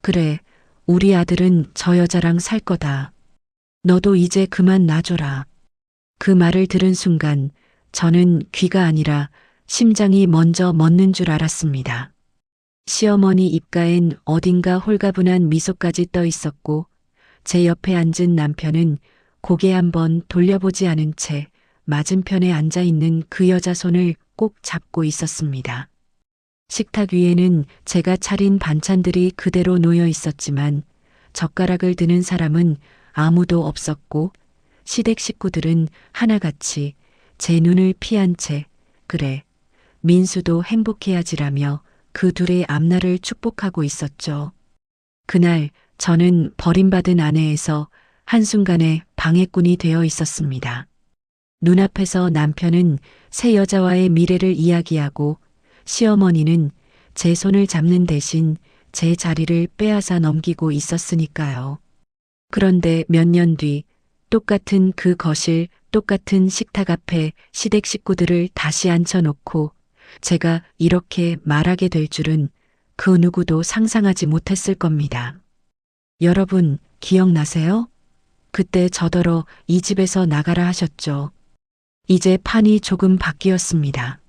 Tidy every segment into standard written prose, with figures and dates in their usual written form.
그래, 우리 아들은 저 여자랑 살 거다. 너도 이제 그만 놔줘라. 그 말을 들은 순간 저는 귀가 아니라 심장이 먼저 멎는 줄 알았습니다. 시어머니 입가엔 어딘가 홀가분한 미소까지 떠 있었고 제 옆에 앉은 남편은 고개 한번 돌려보지 않은 채 맞은편에 앉아 있는 그 여자 손을 꼭 잡고 있었습니다. 식탁 위에는 제가 차린 반찬들이 그대로 놓여 있었지만 젓가락을 드는 사람은 아무도 없었고 시댁 식구들은 하나같이 제 눈을 피한 채 그래, 민수도 행복해야지라며 그 둘의 앞날을 축복하고 있었죠. 그날 저는 버림받은 아내에서 한순간에 방해꾼이 되어 있었습니다. 눈앞에서 남편은 새 여자와의 미래를 이야기하고 시어머니는 제 손을 잡는 대신 제 자리를 빼앗아 넘기고 있었으니까요. 그런데 몇 년 뒤 똑같은 그 거실, 똑같은 식탁 앞에 시댁 식구들을 다시 앉혀놓고 제가 이렇게 말하게 될 줄은 그 누구도 상상하지 못했을 겁니다. 여러분, 기억나세요? 그때 저더러 이 집에서 나가라 하셨죠. 이제 판이 조금 바뀌었습니다.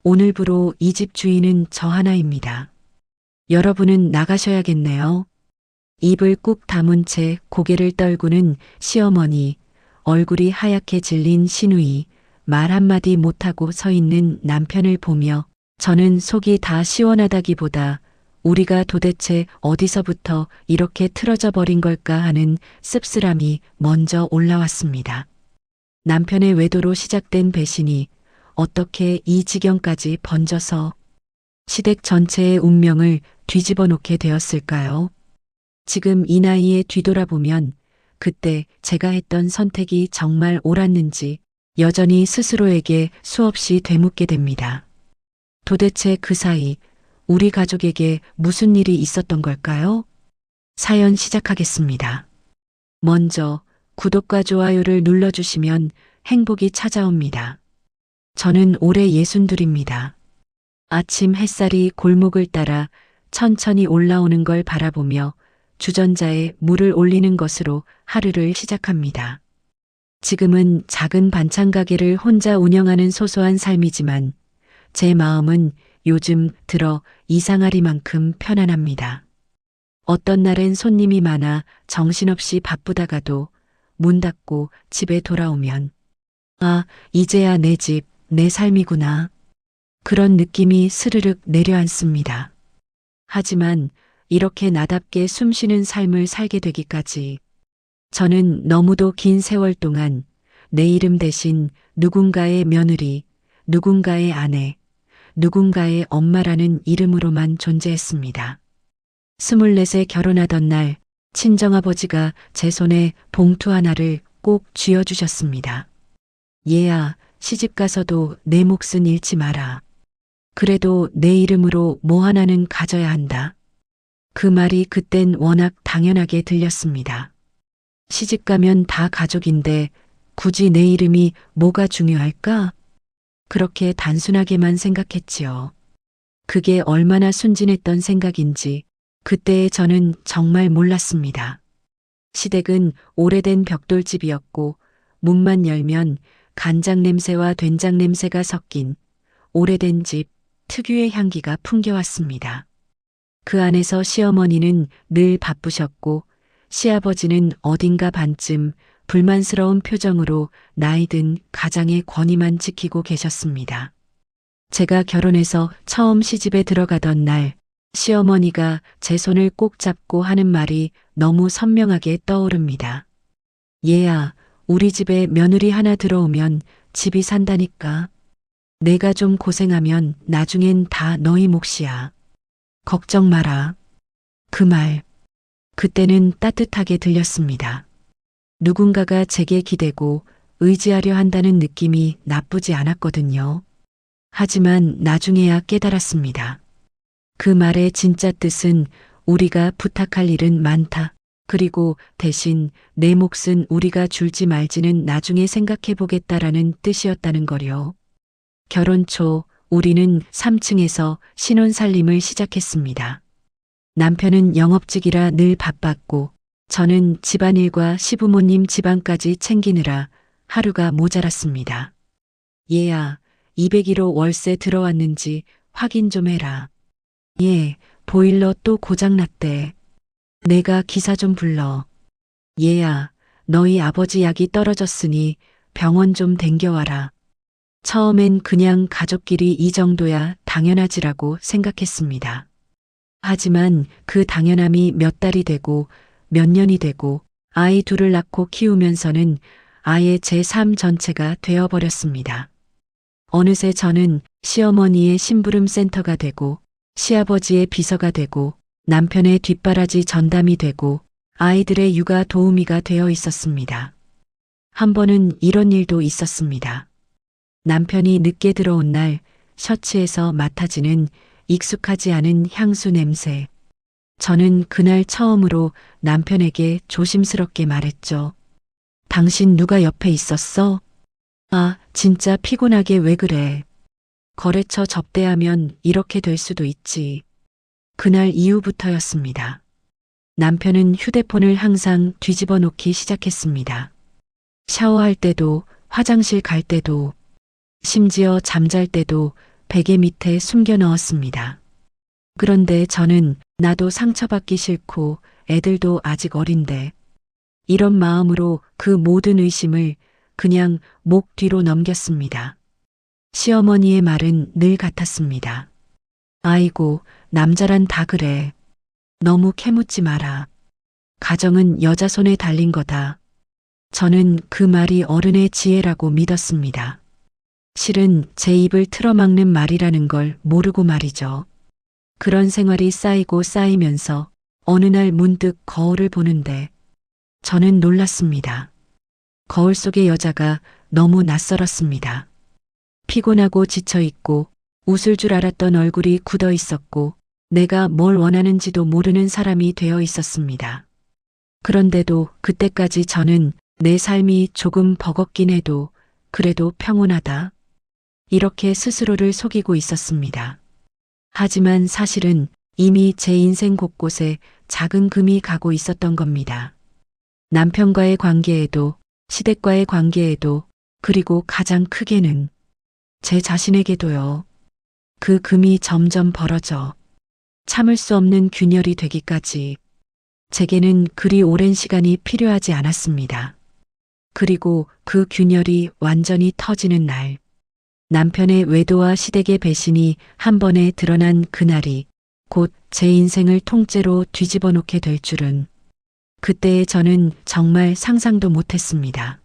오늘부로 이 집 주인은 저 하나입니다. 여러분은 나가셔야겠네요. 입을 꾹 다문 채 고개를 떨구는 시어머니, 얼굴이 하얗게 질린 시누이, 말 한마디 못하고 서 있는 남편을 보며 저는 속이 다 시원하다기보다 우리가 도대체 어디서부터 이렇게 틀어져 버린 걸까 하는 씁쓸함이 먼저 올라왔습니다. 남편의 외도로 시작된 배신이 어떻게 이 지경까지 번져서 시댁 전체의 운명을 뒤집어 놓게 되었을까요? 지금 이 나이에 뒤돌아보면 그때 제가 했던 선택이 정말 옳았는지 여전히 스스로에게 수없이 되묻게 됩니다. 도대체 그 사이 우리 가족에게 무슨 일이 있었던 걸까요? 사연 시작하겠습니다. 먼저 구독과 좋아요를 눌러주시면 행복이 찾아옵니다. 저는 올해 62입니다. 아침 햇살이 골목을 따라 천천히 올라오는 걸 바라보며 주전자에 물을 올리는 것으로 하루를 시작합니다. 지금은 작은 반찬 가게를 혼자 운영하는 소소한 삶이지만 제 마음은 요즘 들어 이상하리만큼 편안합니다. 어떤 날엔 손님이 많아 정신없이 바쁘다가도 문 닫고 집에 돌아오면 아, 이제야 내 집, 내 삶이구나. 그런 느낌이 스르륵 내려앉습니다. 하지만 이렇게 나답게 숨쉬는 삶을 살게 되기까지 저는 너무도 긴 세월 동안 내 이름 대신 누군가의 며느리, 누군가의 아내, 누군가의 엄마라는 이름으로만 존재했습니다. 24세 결혼하던 날 친정아버지가 제 손에 봉투 하나를 꼭 쥐어주셨습니다. 얘야, 시집가서도 내 몫은 잃지 마라. 그래도 내 이름으로 뭐 하나는 가져야 한다. 그 말이 그땐 워낙 당연하게 들렸습니다. 시집가면 다 가족인데 굳이 내 이름이 뭐가 중요할까? 그렇게 단순하게만 생각했지요. 그게 얼마나 순진했던 생각인지 그때의 저는 정말 몰랐습니다. 시댁은 오래된 벽돌집이었고 문만 열면 간장 냄새와 된장 냄새가 섞인 오래된 집 특유의 향기가 풍겨왔습니다. 그 안에서 시어머니는 늘 바쁘셨고 시아버지는 어딘가 반쯤 불만스러운 표정으로 나이든 가장의 권위만 지키고 계셨습니다. 제가 결혼해서 처음 시집에 들어가던 날 시어머니가 제 손을 꼭 잡고 하는 말이 너무 선명하게 떠오릅니다. 얘야, 우리 집에 며느리 하나 들어오면 집이 산다니까. 내가 좀 고생하면 나중엔 다 너희 몫이야. 걱정 마라. 그 말, 그때는 따뜻하게 들렸습니다. 누군가가 제게 기대고 의지하려 한다는 느낌이 나쁘지 않았거든요. 하지만 나중에야 깨달았습니다. 그 말의 진짜 뜻은 우리가 부탁할 일은 많다. 그리고 대신 내 몫은 우리가 줄지 말지는 나중에 생각해 보겠다라는 뜻이었다는 거요. 결혼 초 우리는 3층에서 신혼살림을 시작했습니다. 남편은 영업직이라 늘 바빴고 저는 집안일과 시부모님 집안까지 챙기느라 하루가 모자랐습니다. 얘야, 201호 월세 들어왔는지 확인 좀 해라. 예, 보일러 또 고장났대. 내가 기사 좀 불러. 얘야, 너희 아버지 약이 떨어졌으니 병원 좀 댕겨와라. 처음엔 그냥 가족끼리 이 정도야 당연하지라고 생각했습니다. 하지만 그 당연함이 몇 달이 되고 몇 년이 되고 아이 둘을 낳고 키우면서는 아예 제 삶 전체가 되어버렸습니다. 어느새 저는 시어머니의 심부름 센터가 되고 시아버지의 비서가 되고 남편의 뒷바라지 전담이 되고 아이들의 육아 도우미가 되어 있었습니다. 한 번은 이런 일도 있었습니다. 남편이 늦게 들어온 날 셔츠에서 맡아지는 익숙하지 않은 향수 냄새. 저는 그날 처음으로 남편에게 조심스럽게 말했죠. 당신 누가 옆에 있었어? 아, 진짜 피곤하게 왜 그래? 거래처 접대하면 이렇게 될 수도 있지. 그날 이후부터였습니다. 남편은 휴대폰을 항상 뒤집어 놓기 시작했습니다. 샤워할 때도, 화장실 갈 때도, 심지어 잠잘 때도 베개 밑에 숨겨 넣었습니다. 그런데 저는 나도 상처받기 싫고 애들도 아직 어린데 이런 마음으로 그 모든 의심을 그냥 목 뒤로 넘겼습니다. 시어머니의 말은 늘 같았습니다. 아이고, 남자란 다 그래. 너무 캐묻지 마라. 가정은 여자 손에 달린 거다. 저는 그 말이 어른의 지혜라고 믿었습니다. 실은 제 입을 틀어막는 말이라는 걸 모르고 말이죠. 그런 생활이 쌓이고 쌓이면서 어느 날 문득 거울을 보는데 저는 놀랐습니다. 거울 속의 여자가 너무 낯설었습니다. 피곤하고 지쳐있고 웃을 줄 알았던 얼굴이 굳어 있었고 내가 뭘 원하는지도 모르는 사람이 되어 있었습니다. 그런데도 그때까지 저는 내 삶이 조금 버겁긴 해도 그래도 평온하다. 이렇게 스스로를 속이고 있었습니다. 하지만 사실은 이미 제 인생 곳곳에 작은 금이 가고 있었던 겁니다. 남편과의 관계에도, 시댁과의 관계에도, 그리고 가장 크게는 제 자신에게도요. 그 금이 점점 벌어져 참을 수 없는 균열이 되기까지 제게는 그리 오랜 시간이 필요하지 않았습니다. 그리고 그 균열이 완전히 터지는 날, 남편의 외도와 시댁의 배신이 한 번에 드러난 그날이 곧 제 인생을 통째로 뒤집어 놓게 될 줄은 그때의 저는 정말 상상도 못했습니다.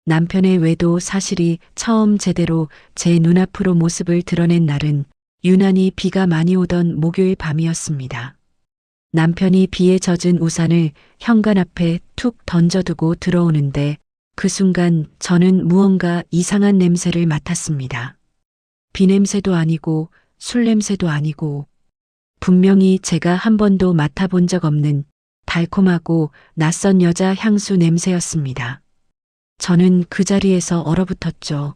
남편의 외도 사실이 처음 제대로 제 눈앞으로 모습을 드러낸 날은 유난히 비가 많이 오던 목요일 밤이었습니다. 남편이 비에 젖은 우산을 현관 앞에 툭 던져두고 들어오는데 그 순간 저는 무언가 이상한 냄새를 맡았습니다. 비 냄새도 아니고 술 냄새도 아니고 분명히 제가 한 번도 맡아본 적 없는 달콤하고 낯선 여자 향수 냄새였습니다. 저는 그 자리에서 얼어붙었죠.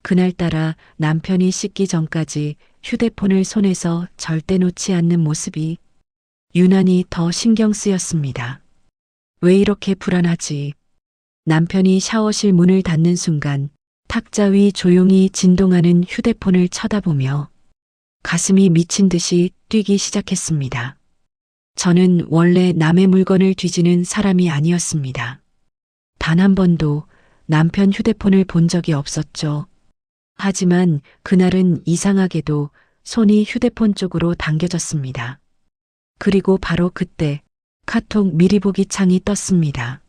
그날따라 남편이 씻기 전까지 휴대폰을 손에서 절대 놓지 않는 모습이 유난히 더 신경 쓰였습니다. 왜 이렇게 불안하지? 남편이 샤워실 문을 닫는 순간 탁자 위 조용히 진동하는 휴대폰을 쳐다보며 가슴이 미친 듯이 뛰기 시작했습니다. 저는 원래 남의 물건을 뒤지는 사람이 아니었습니다. 단 한 번도 남편 휴대폰을 본 적이 없었죠. 하지만 그날은 이상하게도 손이 휴대폰 쪽으로 당겨졌습니다. 그리고 바로 그때 카톡 미리 보기 창이 떴습니다.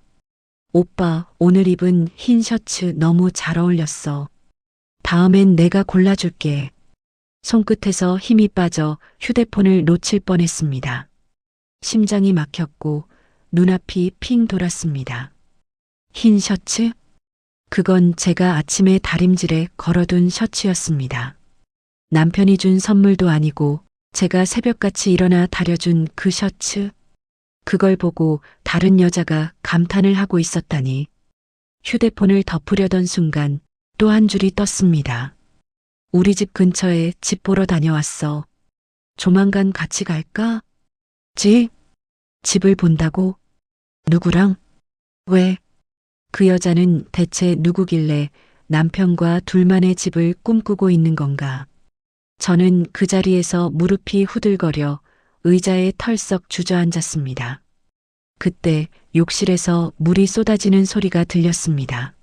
오빠, 오늘 입은 흰 셔츠 너무 잘 어울렸어. 다음엔 내가 골라줄게. 손끝에서 힘이 빠져 휴대폰을 놓칠 뻔했습니다. 심장이 막혔고 눈앞이 핑 돌았습니다. 흰 셔츠? 그건 제가 아침에 다림질에 걸어둔 셔츠였습니다. 남편이 준 선물도 아니고 제가 새벽같이 일어나 다려준 그 셔츠. 그걸 보고 다른 여자가 감탄을 하고 있었다니. 휴대폰을 덮으려던 순간 또 한 줄이 떴습니다. 우리 집 근처에 집 보러 다녀왔어. 조만간 같이 갈까? 집을 본다고? 누구랑? 왜? 그 여자는 대체 누구길래 남편과 둘만의 집을 꿈꾸고 있는 건가? 저는 그 자리에서 무릎이 후들거려 의자에 털썩 주저앉았습니다. 그때 욕실에서 물이 쏟아지는 소리가 들렸습니다.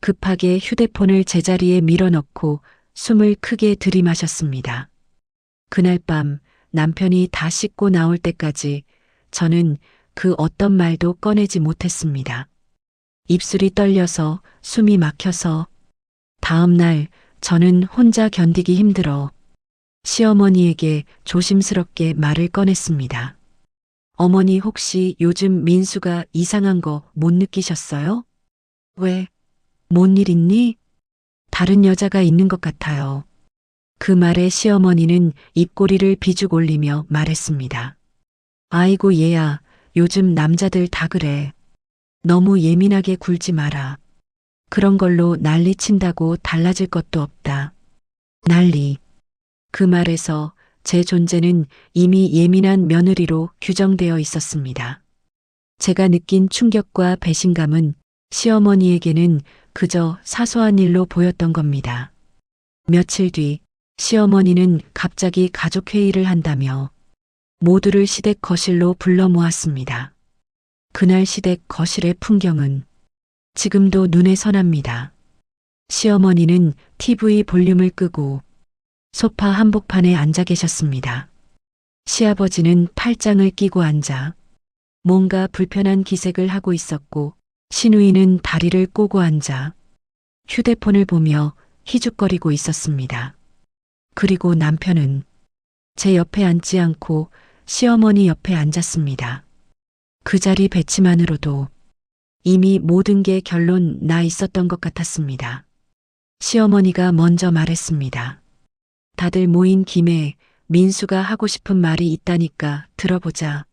급하게 휴대폰을 제자리에 밀어넣고 숨을 크게 들이마셨습니다. 그날 밤 남편이 다 씻고 나올 때까지 저는 그 어떤 말도 꺼내지 못했습니다. 입술이 떨려서 숨이 막혀서 다음 날 저는 혼자 견디기 힘들어 시어머니에게 조심스럽게 말을 꺼냈습니다. 어머니 혹시 요즘 민수가 이상한 거 못 느끼셨어요? 왜? 뭔 일 있니? 다른 여자가 있는 것 같아요. 그 말에 시어머니는 입꼬리를 비죽 올리며 말했습니다. 아이고 얘야, 요즘 남자들 다 그래. 너무 예민하게 굴지 마라. 그런 걸로 난리 친다고 달라질 것도 없다. 난리. 그 말에서 제 존재는 이미 예민한 며느리로 규정되어 있었습니다. 제가 느낀 충격과 배신감은 시어머니에게는 그저 사소한 일로 보였던 겁니다. 며칠 뒤 시어머니는 갑자기 가족회의를 한다며 모두를 시댁 거실로 불러 모았습니다. 그날 시댁 거실의 풍경은 지금도 눈에 선합니다. 시어머니는 TV 볼륨을 끄고 소파 한복판에 앉아 계셨습니다. 시아버지는 팔짱을 끼고 앉아 뭔가 불편한 기색을 하고 있었고 시누이는 다리를 꼬고 앉아 휴대폰을 보며 희죽거리고 있었습니다. 그리고 남편은 제 옆에 앉지 않고 시어머니 옆에 앉았습니다. 그 자리 배치만으로도 이미 모든 게 결론 나 있었던 것 같았습니다. 시어머니가 먼저 말했습니다. 다들 모인 김에 민수가 하고 싶은 말이 있다니까 들어보자.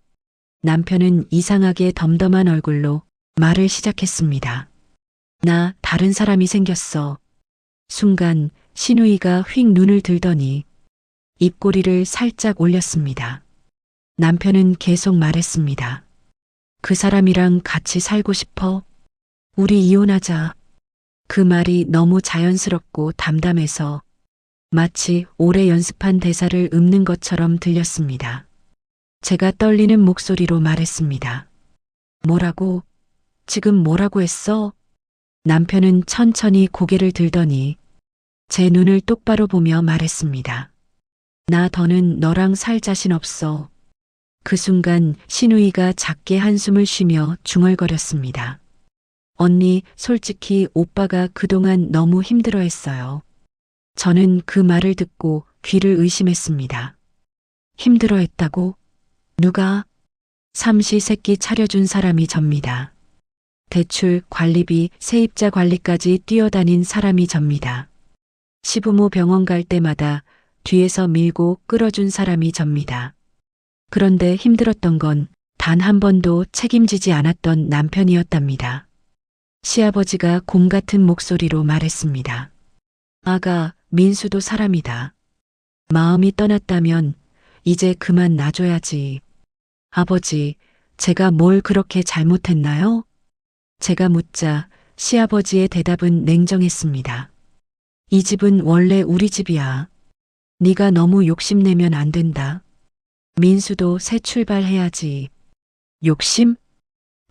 남편은 이상하게 덤덤한 얼굴로 말을 시작했습니다. 나 다른 사람이 생겼어. 순간 시누이가 휙 눈을 들더니 입꼬리를 살짝 올렸습니다. 남편은 계속 말했습니다. 그 사람이랑 같이 살고 싶어? 우리 이혼하자. 그 말이 너무 자연스럽고 담담해서 마치 오래 연습한 대사를 읊는 것처럼 들렸습니다. 제가 떨리는 목소리로 말했습니다. 뭐라고? 지금 뭐라고 했어? 남편은 천천히 고개를 들더니 제 눈을 똑바로 보며 말했습니다. 나 더는 너랑 살 자신 없어. 그 순간 시누이가 작게 한숨을 쉬며 중얼거렸습니다. 언니, 솔직히 오빠가 그동안 너무 힘들어했어요. 저는 그 말을 듣고 귀를 의심했습니다. 힘들어했다고? 누가? 삼시세끼 차려준 사람이 접니다. 대출, 관리비, 세입자 관리까지 뛰어다닌 사람이 접니다. 시부모 병원 갈 때마다 뒤에서 밀고 끌어준 사람이 접니다. 그런데 힘들었던 건 단 한 번도 책임지지 않았던 남편이었답니다. 시아버지가 곰 같은 목소리로 말했습니다. 아가, 민수도 사람이다. 마음이 떠났다면 이제 그만 놔줘야지. 아버지, 제가 뭘 그렇게 잘못했나요? 제가 묻자 시아버지의 대답은 냉정했습니다. 이 집은 원래 우리 집이야. 네가 너무 욕심내면 안 된다. 민수도 새 출발해야지. 욕심?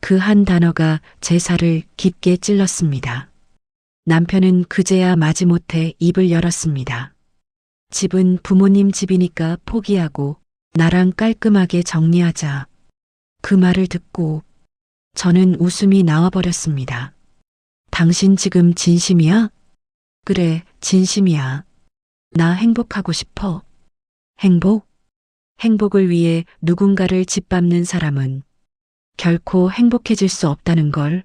그 한 단어가 제 살을 깊게 찔렀습니다. 남편은 그제야 마지못해 입을 열었습니다. 집은 부모님 집이니까 포기하고 나랑 깔끔하게 정리하자. 그 말을 듣고 저는 웃음이 나와버렸습니다. 당신 지금 진심이야? 그래, 진심이야. 나 행복하고 싶어. 행복? 행복을 위해 누군가를 짓밟는 사람은 결코 행복해질 수 없다는 걸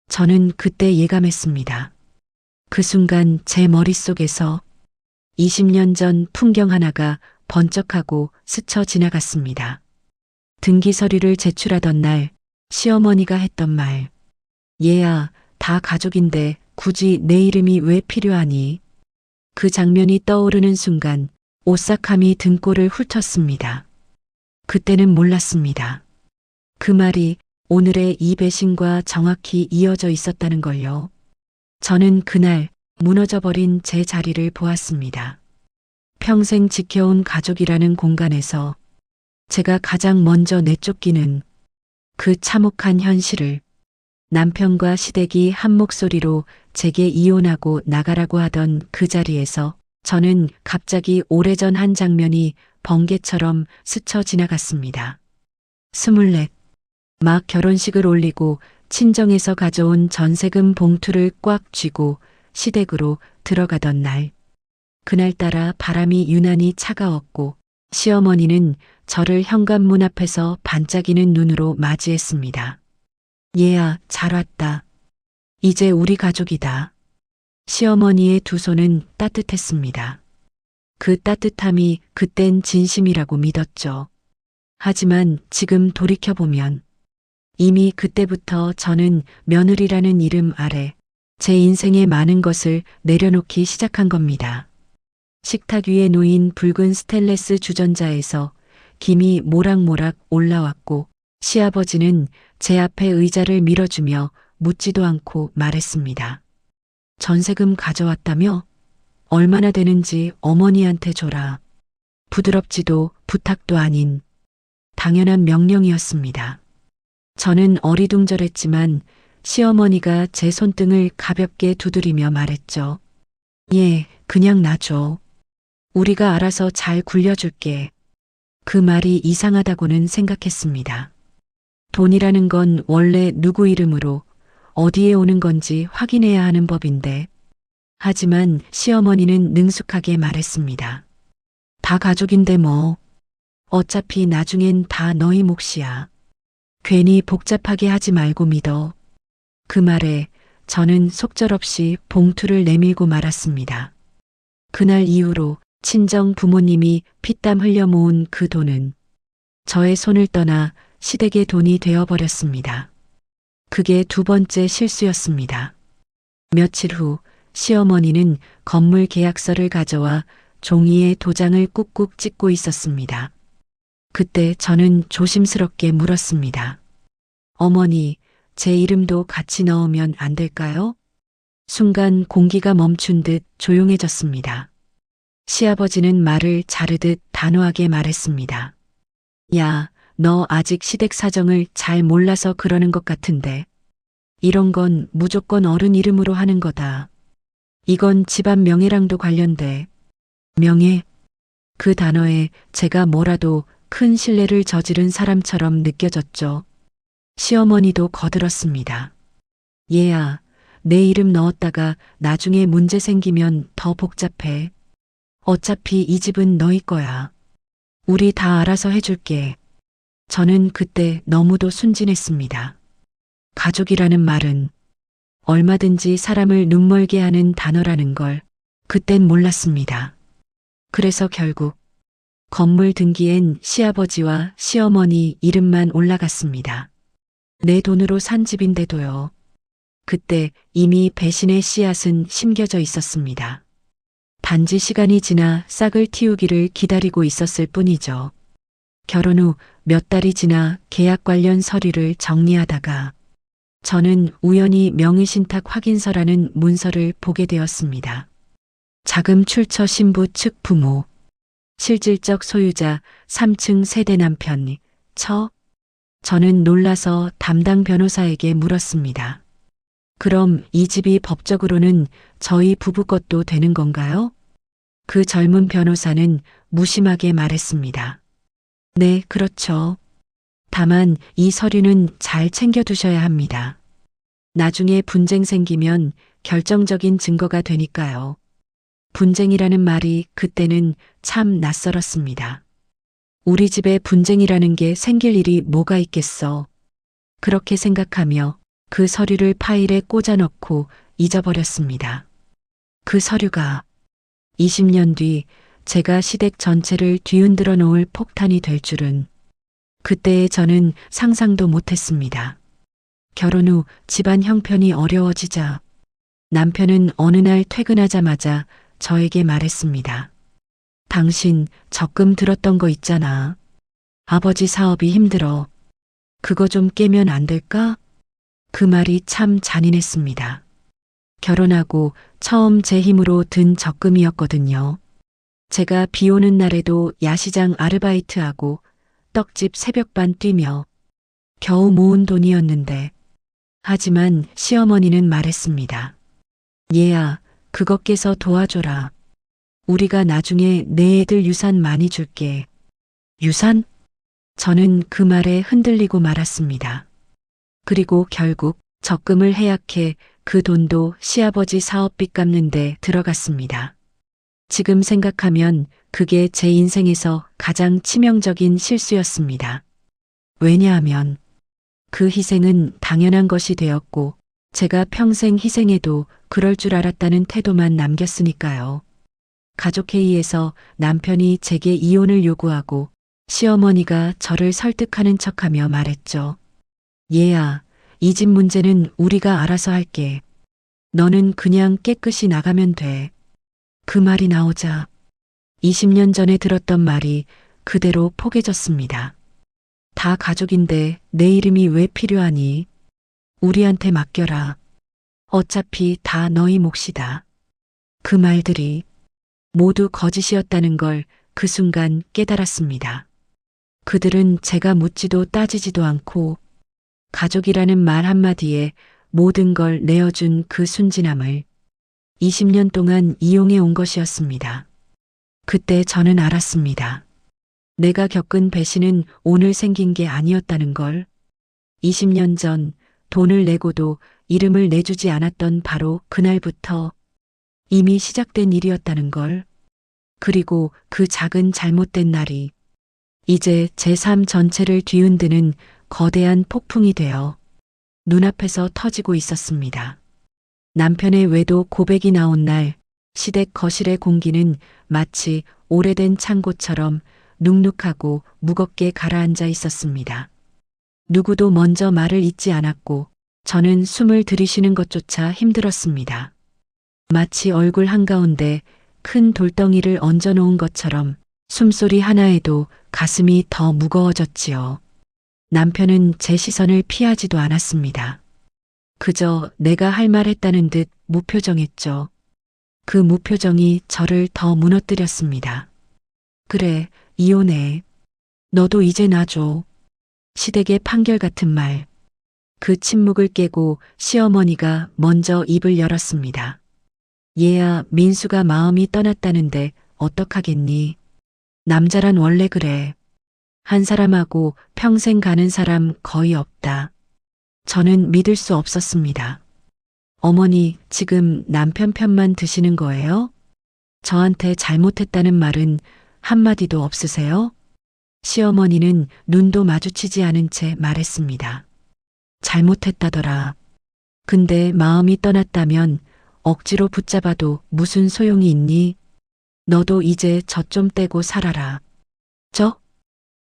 저는 그때 예감했습니다. 그 순간 제 머릿속에서 20년 전 풍경 하나가 번쩍하고 스쳐 지나갔습니다. 등기 서류를 제출하던 날 시어머니가 했던 말. 얘야, 다 가족인데 굳이 내 이름이 왜 필요하니? 그 장면이 떠오르는 순간 오싹함이 등골을 훑었습니다. 그때는 몰랐습니다. 그 말이 오늘의 이 배신과 정확히 이어져 있었다는 걸요. 저는 그날 무너져버린 제 자리를 보았습니다. 평생 지켜온 가족이라는 공간에서 제가 가장 먼저 내쫓기는 그 참혹한 현실을, 남편과 시댁이 한 목소리로 제게 이혼하고 나가라고 하던 그 자리에서 저는 갑자기 오래전 한 장면이 번개처럼 스쳐 지나갔습니다. 24. 막 결혼식을 올리고 친정에서 가져온 전세금 봉투를 꽉 쥐고 시댁으로 들어가던 날. 그날따라 바람이 유난히 차가웠고 시어머니는 저를 현관문 앞에서 반짝이는 눈으로 맞이했습니다. 얘야, 잘 왔다. 이제 우리 가족이다. 시어머니의 두 손은 따뜻했습니다. 그 따뜻함이 그땐 진심이라고 믿었죠. 하지만 지금 돌이켜보면 이미 그때부터 저는 며느리라는 이름 아래 제 인생의 많은 것을 내려놓기 시작한 겁니다. 식탁 위에 놓인 붉은 스테인리스 주전자에서 김이 모락모락 올라왔고 시아버지는 제 앞에 의자를 밀어주며 묻지도 않고 말했습니다. 전세금 가져왔다며? 얼마나 되는지 어머니한테 줘라. 부드럽지도 부탁도 아닌 당연한 명령이었습니다. 저는 어리둥절했지만 시어머니가 제 손등을 가볍게 두드리며 말했죠. 예, 그냥 놔줘. 우리가 알아서 잘 굴려줄게. 그 말이 이상하다고는 생각했습니다. 돈이라는 건 원래 누구 이름으로 어디에 오는 건지 확인해야 하는 법인데. 하지만 시어머니는 능숙하게 말했습니다. 다 가족인데 뭐. 어차피 나중엔 다 너희 몫이야. 괜히 복잡하게 하지 말고 믿어. 그 말에 저는 속절없이 봉투를 내밀고 말았습니다. 그날 이후로 친정 부모님이 피땀 흘려 모은 그 돈은 저의 손을 떠나 시댁의 돈이 되어버렸습니다. 그게 두 번째 실수였습니다. 며칠 후 시어머니는 건물 계약서를 가져와 종이에 도장을 꾹꾹 찍고 있었습니다. 그때 저는 조심스럽게 물었습니다. 어머니, 제 이름도 같이 넣으면 안 될까요? 순간 공기가 멈춘 듯 조용해졌습니다. 시아버지는 말을 자르듯 단호하게 말했습니다. 야, 너 아직 시댁 사정을 잘 몰라서 그러는 것 같은데. 이런 건 무조건 어른 이름으로 하는 거다. 이건 집안 명예랑도 관련돼. 명예? 그 단어에 제가 뭐라도 큰 실례를 저지른 사람처럼 느껴졌죠. 시어머니도 거들었습니다. 얘야, 내 이름 넣었다가 나중에 문제 생기면 더 복잡해. 어차피 이 집은 너희 거야. 우리 다 알아서 해줄게. 저는 그때 너무도 순진했습니다. 가족이라는 말은 얼마든지 사람을 눈멀게 하는 단어라는 걸 그땐 몰랐습니다. 그래서 결국 건물 등기엔 시아버지와 시어머니 이름만 올라갔습니다. 내 돈으로 산 집인데도요. 그때 이미 배신의 씨앗은 심겨져 있었습니다. 단지 시간이 지나 싹을 틔우기를 기다리고 있었을 뿐이죠. 결혼 후 몇 달이 지나 계약 관련 서류를 정리하다가 저는 우연히 명의신탁 확인서라는 문서를 보게 되었습니다. 자금 출처 신부 측 부모, 실질적 소유자 3층 세대 남편, 저는 놀라서 담당 변호사에게 물었습니다. 그럼 이 집이 법적으로는 저희 부부 것도 되는 건가요? 그 젊은 변호사는 무심하게 말했습니다. 네, 그렇죠. 다만 이 서류는 잘 챙겨두셔야 합니다. 나중에 분쟁 생기면 결정적인 증거가 되니까요. 분쟁이라는 말이 그때는 참 낯설었습니다. 우리 집에 분쟁이라는 게 생길 일이 뭐가 있겠어. 그렇게 생각하며 그 서류를 파일에 꽂아 넣고 잊어버렸습니다. 그 서류가 20년 뒤 제가 시댁 전체를 뒤흔들어 놓을 폭탄이 될 줄은 그때의 저는 상상도 못했습니다. 결혼 후 집안 형편이 어려워지자 남편은 어느 날 퇴근하자마자 저에게 말했습니다. 당신 적금 들었던 거 있잖아. 아버지 사업이 힘들어. 그거 좀 깨면 안 될까? 그 말이 참 잔인했습니다. 결혼하고 처음 제 힘으로 든 적금이었거든요. 제가 비 오는 날에도 야시장 아르바이트하고 떡집 새벽반 뛰며 겨우 모은 돈이었는데, 하지만 시어머니는 말했습니다. 얘야, 그거 깨서 도와줘라. 우리가 나중에 내 애들 유산 많이 줄게. 유산? 저는 그 말에 흔들리고 말았습니다. 그리고 결국 적금을 해약해 그 돈도 시아버지 사업비 갚는데 들어갔습니다. 지금 생각하면 그게 제 인생에서 가장 치명적인 실수였습니다. 왜냐하면 그 희생은 당연한 것이 되었고 제가 평생 희생해도 그럴 줄 알았다는 태도만 남겼으니까요. 가족회의에서 남편이 제게 이혼을 요구하고 시어머니가 저를 설득하는 척하며 말했죠. 얘야, 이 집 문제는 우리가 알아서 할게. 너는 그냥 깨끗이 나가면 돼. 그 말이 나오자 20년 전에 들었던 말이 그대로 포개졌습니다. 다 가족인데 내 이름이 왜 필요하니? 우리한테 맡겨라. 어차피 다 너희 몫이다. 그 말들이 모두 거짓이었다는 걸 그 순간 깨달았습니다. 그들은 제가 묻지도 따지지도 않고 가족이라는 말 한마디에 모든 걸 내어준 그 순진함을 20년 동안 이용해 온 것이었습니다. 그때 저는 알았습니다. 내가 겪은 배신은 오늘 생긴 게 아니었다는 걸. 20년 전 돈을 내고도 이름을 내주지 않았던 바로 그날부터 이미 시작된 일이었다는 걸. 그리고 그 작은 잘못된 날이 이제 제 삶 전체를 뒤흔드는 거대한 폭풍이 되어 눈앞에서 터지고 있었습니다. 남편의 외도 고백이 나온 날 시댁 거실의 공기는 마치 오래된 창고처럼 눅눅하고 무겁게 가라앉아 있었습니다. 누구도 먼저 말을 잇지 않았고 저는 숨을 들이쉬는 것조차 힘들었습니다. 마치 얼굴 한가운데 큰 돌덩이를 얹어놓은 것처럼 숨소리 하나에도 가슴이 더 무거워졌지요. 남편은 제 시선을 피하지도 않았습니다. 그저 내가 할 말 했다는 듯 무표정했죠. 그 무표정이 저를 더 무너뜨렸습니다. 그래, 이혼해. 너도 이제 놔줘. 시댁의 판결 같은 말. 그 침묵을 깨고 시어머니가 먼저 입을 열었습니다. 얘야, 민수가 마음이 떠났다는데 어떡하겠니? 남자란 원래 그래. 한 사람하고 평생 가는 사람 거의 없다. 저는 믿을 수 없었습니다. 어머니, 지금 남편 편만 드시는 거예요? 저한테 잘못했다는 말은 한마디도 없으세요? 시어머니는 눈도 마주치지 않은 채 말했습니다. 잘못했다더라. 근데 마음이 떠났다면 억지로 붙잡아도 무슨 소용이 있니? 너도 이제 저 좀 떼고 살아라. 저?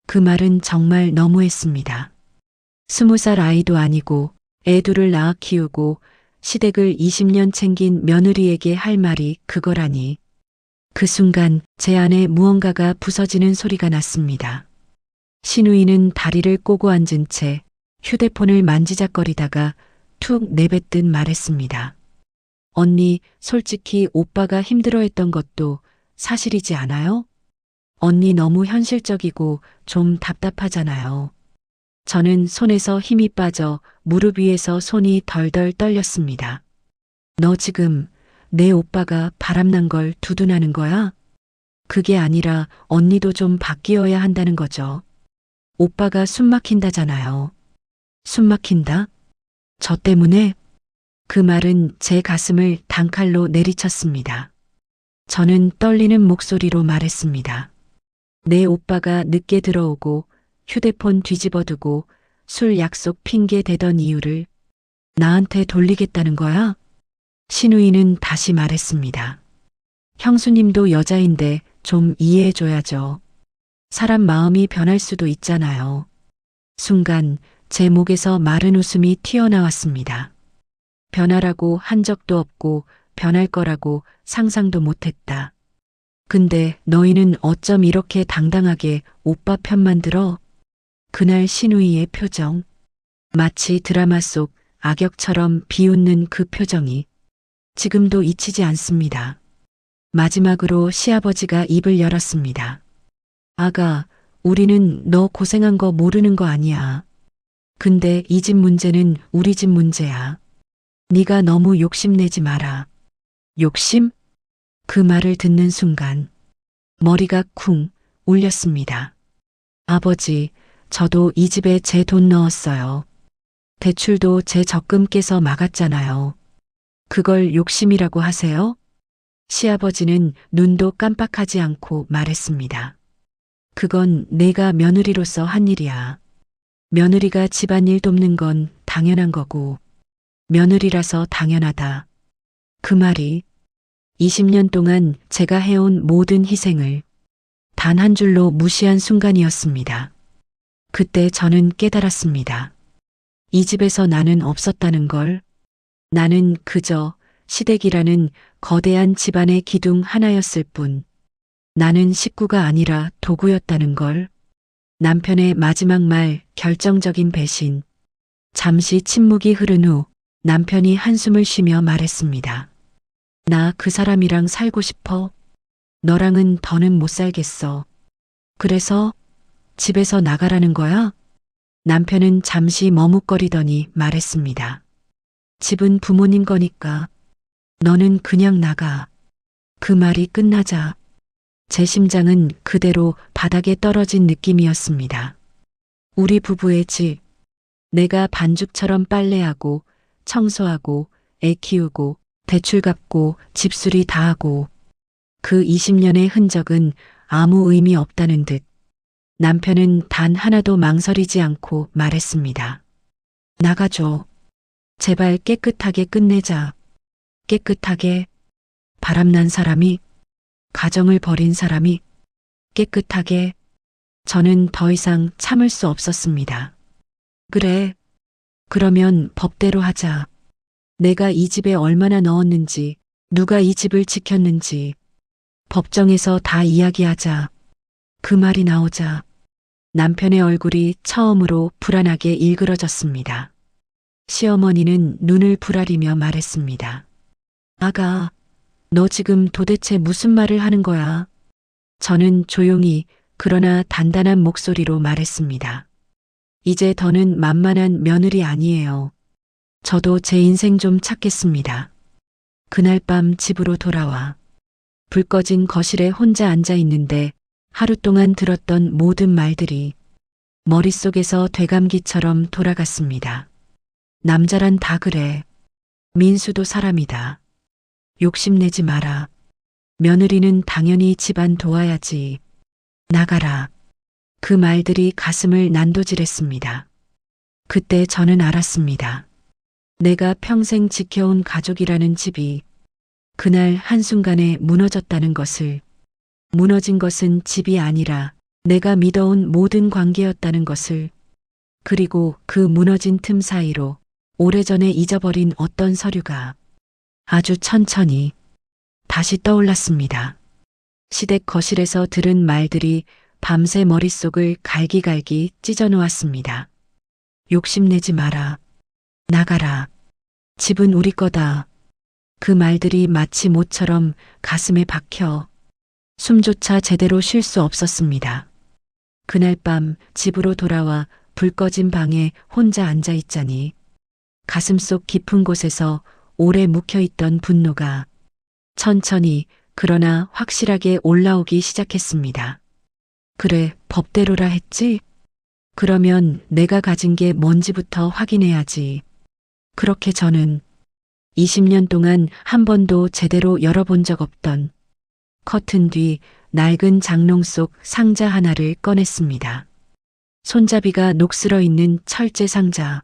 그 말은 정말 너무했습니다. 20살 아이도 아니고 애 둘을 낳아 키우고 시댁을 20년 챙긴 며느리에게 할 말이 그거라니. 그 순간 제 안에 무언가가 부서지는 소리가 났습니다. 신우이는 다리를 꼬고 앉은 채 휴대폰을 만지작거리다가 툭 내뱉듯 말했습니다. 언니, 솔직히 오빠가 힘들어했던 것도 사실이지 않아요? 언니 너무 현실적이고 좀 답답하잖아요. 저는 손에서 힘이 빠져 무릎 위에서 손이 덜덜 떨렸습니다. 너 지금 내 오빠가 바람난 걸 두둔하는 거야? 그게 아니라 언니도 좀 바뀌어야 한다는 거죠. 오빠가 숨 막힌다잖아요. 숨 막힌다? 저 때문에? 그 말은 제 가슴을 단칼로 내리쳤습니다. 저는 떨리는 목소리로 말했습니다. 내 오빠가 늦게 들어오고 휴대폰 뒤집어두고 술 약속 핑계 대던 이유를 나한테 돌리겠다는 거야? 신우이는 다시 말했습니다. 형수님도 여자인데 좀 이해해줘야죠. 사람 마음이 변할 수도 있잖아요. 순간 제 목에서 마른 웃음이 튀어나왔습니다. 변하라고 한 적도 없고 변할 거라고 상상도 못했다. 근데 너희는 어쩜 이렇게 당당하게 오빠 편만 들어? 그날 신우이의 표정. 마치 드라마 속 악역처럼 비웃는 그 표정이 지금도 잊히지 않습니다. 마지막으로 시아버지가 입을 열었습니다. 아가, 우리는 너 고생한 거 모르는 거 아니야. 근데 이 집 문제는 우리 집 문제야. 네가 너무 욕심내지 마라. 욕심? 그 말을 듣는 순간 머리가 쿵 울렸습니다. 아버지, 저도 이 집에 제 돈 넣었어요. 대출도 제 적금 깨서 막았잖아요. 그걸 욕심이라고 하세요? 시아버지는 눈도 깜빡하지 않고 말했습니다. 그건 내가 며느리로서 한 일이야. 며느리가 집안일 돕는 건 당연한 거고, 며느리라서 당연하다. 그 말이 20년 동안 제가 해온 모든 희생을 단 한 줄로 무시한 순간이었습니다. 그때 저는 깨달았습니다. 이 집에서 나는 없었다는 걸. 나는 그저 시댁이라는 거대한 집안의 기둥 하나였을 뿐. 나는 식구가 아니라 도구였다는 걸. 남편의 마지막 말, 결정적인 배신. 잠시 침묵이 흐른 후 남편이 한숨을 쉬며 말했습니다. 나 그 사람이랑 살고 싶어. 너랑은 더는 못 살겠어. 그래서 집에서 나가라는 거야? 남편은 잠시 머뭇거리더니 말했습니다. 집은 부모님 거니까 너는 그냥 나가. 그 말이 끝나자 제 심장은 그대로 바닥에 떨어진 느낌이었습니다. 우리 부부의 집, 내가 반죽처럼 빨래하고 청소하고 애 키우고 대출 갚고 집수리 다 하고 그 20년의 흔적은 아무 의미 없다는 듯 남편은 단 하나도 망설이지 않고 말했습니다. 나가줘. 제발 깨끗하게 끝내자. 깨끗하게. 바람난 사람이, 가정을 버린 사람이 깨끗하게. 저는 더 이상 참을 수 없었습니다. 그래. 그러면 법대로 하자. 내가 이 집에 얼마나 넣었는지, 누가 이 집을 지켰는지 법정에서 다 이야기하자. 그 말이 나오자 남편의 얼굴이 처음으로 불안하게 일그러졌습니다. 시어머니는 눈을 부라리며 말했습니다. 아가, 너 지금 도대체 무슨 말을 하는 거야? 저는 조용히 그러나 단단한 목소리로 말했습니다. 이제 더는 만만한 며느리 아니에요. 저도 제 인생 좀 찾겠습니다. 그날 밤 집으로 돌아와 불 꺼진 거실에 혼자 앉아 있는데 하루 동안 들었던 모든 말들이 머릿속에서 되감기처럼 돌아갔습니다. 남자란 다 그래. 민수도 사람이다. 욕심내지 마라. 며느리는 당연히 집안 도와야지. 나가라. 그 말들이 가슴을 난도질했습니다. 그때 저는 알았습니다. 내가 평생 지켜온 가족이라는 집이 그날 한순간에 무너졌다는 것을. 무너진 것은 집이 아니라 내가 믿어온 모든 관계였다는 것을. 그리고 그 무너진 틈 사이로 오래전에 잊어버린 어떤 서류가 아주 천천히 다시 떠올랐습니다. 시댁 거실에서 들은 말들이 밤새 머릿속을 갈기갈기 찢어놓았습니다. 욕심내지 마라. 나가라. 집은 우리 거다. 그 말들이 마치 모처럼 가슴에 박혀 숨조차 제대로 쉴 수 없었습니다. 그날 밤 집으로 돌아와 불 꺼진 방에 혼자 앉아 있자니 가슴속 깊은 곳에서 오래 묵혀있던 분노가 천천히 그러나 확실하게 올라오기 시작했습니다. 그래, 법대로라 했지? 그러면 내가 가진 게 뭔지부터 확인해야지. 그렇게 저는 20년 동안 한 번도 제대로 열어본 적 없던 커튼 뒤 낡은 장롱 속 상자 하나를 꺼냈습니다. 손잡이가 녹슬어 있는 철제 상자.